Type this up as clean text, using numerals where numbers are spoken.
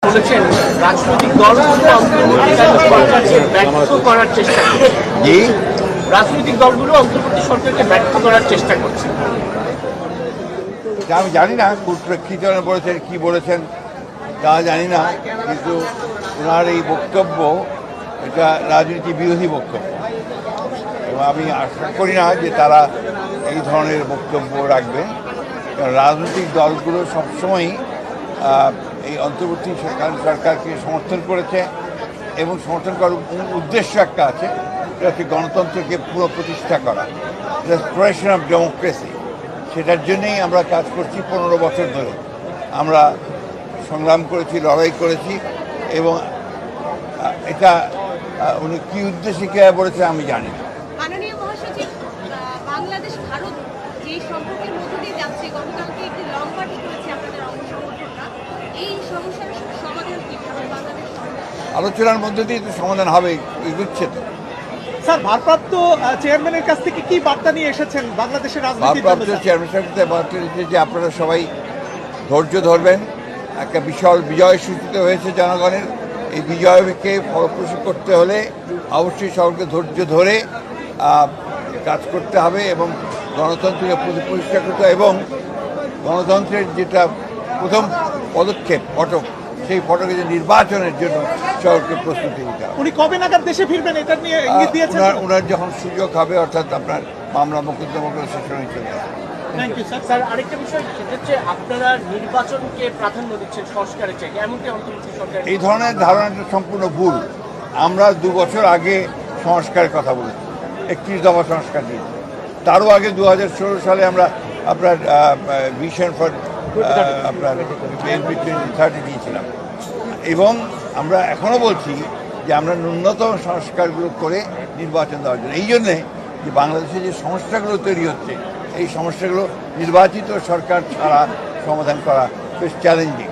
বলেছেন রাজনৈতিক দলগুলো অন্তর্বর্তীকালীন সরকারকে ব্যর্থ করার চেষ্টা করছে। জি, রাজনৈতিক দলগুলো অন্তর্বর্তী সরকারকে ব্যর্থ করার চেষ্টা করছে। আমি জানি না কী ধরনের বলেছেন, কী বলেছেন তা জানি না, কিন্তু ওনার এই বক্তব্য এটা রাজনীতি বিরোধী বক্তব্য এবং আমি আশা করি না যে তারা এই ধরনের বক্তব্য রাখবেন। কারণ রাজনৈতিক দলগুলো সবসময়ই এই অন্তর্বর্তী সরকারকে সমর্থন করেছে এবং সমর্থন করার উদ্দেশ্য একটা আছে, এটা হচ্ছে গণতন্ত্রকে পুনঃপ্রতিষ্ঠা করা, রেস্টোরেশন অফ ডেমোক্রেসি। সেটার জন্যেই আমরা কাজ করছি 15 বছর ধরে। আমরা সংগ্রাম করেছি, লড়াই করেছি এবং এটা উনি কী উদ্দেশ্যে কে বলেছে আমি জানি না। মাননীয় মহাসচিব, বাংলাদেশ ভারত যে সম্পর্কের মধ্য দিয়ে যাচ্ছে, গতকালকে একটি লং মার্চ করেছে আপনাদের অঙ্গ সংগঠনরা, এই সমস্যার সমাধান কিভাবে বাংলাদেশ আলোচনার মধ্যে দিয়ে তো সমাধান হবে, এগুচ্ছে তো। স্যার, ভারপ্রাপ্ত চেয়ারম্যানের কাছ থেকে কি বার্তা নিয়ে এসেছেন বাংলাদেশের রাজনীতির জন্য? ভারপ্রাপ্ত চেয়ারম্যান সাহেব বার্তা দিচ্ছে যে আপনারা সবাই ধৈর্য ধরবেন। একটা বিশাল বিজয় সূচিত হয়েছে জনগণের। এই বিজয়কে ফলপ্রসূ করতে হলে অবশ্যই সকলকে ধৈর্য ধরে কাজ করতে হবে এবং গণতন্ত্রকে পরিষ্কার করতে হবে এবং গণতন্ত্রের যেটা প্রথম পদক্ষেপ ফটক, সেই ফটকে যে নির্বাচনের জন্য সকলকে প্রস্তুতি নিতে হবে। উনি কবে নাগাদ দেশে ফিরবেন এটা নিয়ে ইঙ্গিত দিয়েছেন? ওনার যখন সুযোগ হবে, অর্থাৎ আপনার মামলা মোকদ্দমাগুলো শেষ হয়ে চলে যাবে। Thank you sir. স্যার, আরেকটা বিষয় সেটা হচ্ছে আপনারা নির্বাচনকে প্রাধান্য দিচ্ছেন সংস্কারের চাই, এমনকি অন্তর্বর্তী সরকার। এই ধরনের ধারণাটা সম্পূর্ণ ভুল। আমরা 2 বছর আগে সংস্কারের কথা বলেছি, 31 দফা সংস্কার দিয়েছি। তারও আগে 2016 সালে আমরা আপনার ভিশন ফর আপনার BNP 2030 দিয়েছিলাম এবং আমরা এখনও বলছি যে আমরা ন্যূনতম সংস্কারগুলো করে নির্বাচন দেওয়ার জন্য। এই জন্যে যে বাংলাদেশে যে সমস্যাগুলো তৈরি হচ্ছে, এই সমস্যাগুলো নির্বাচিত সরকার ছাড়া সমাধান করা বেশ চ্যালেঞ্জিং।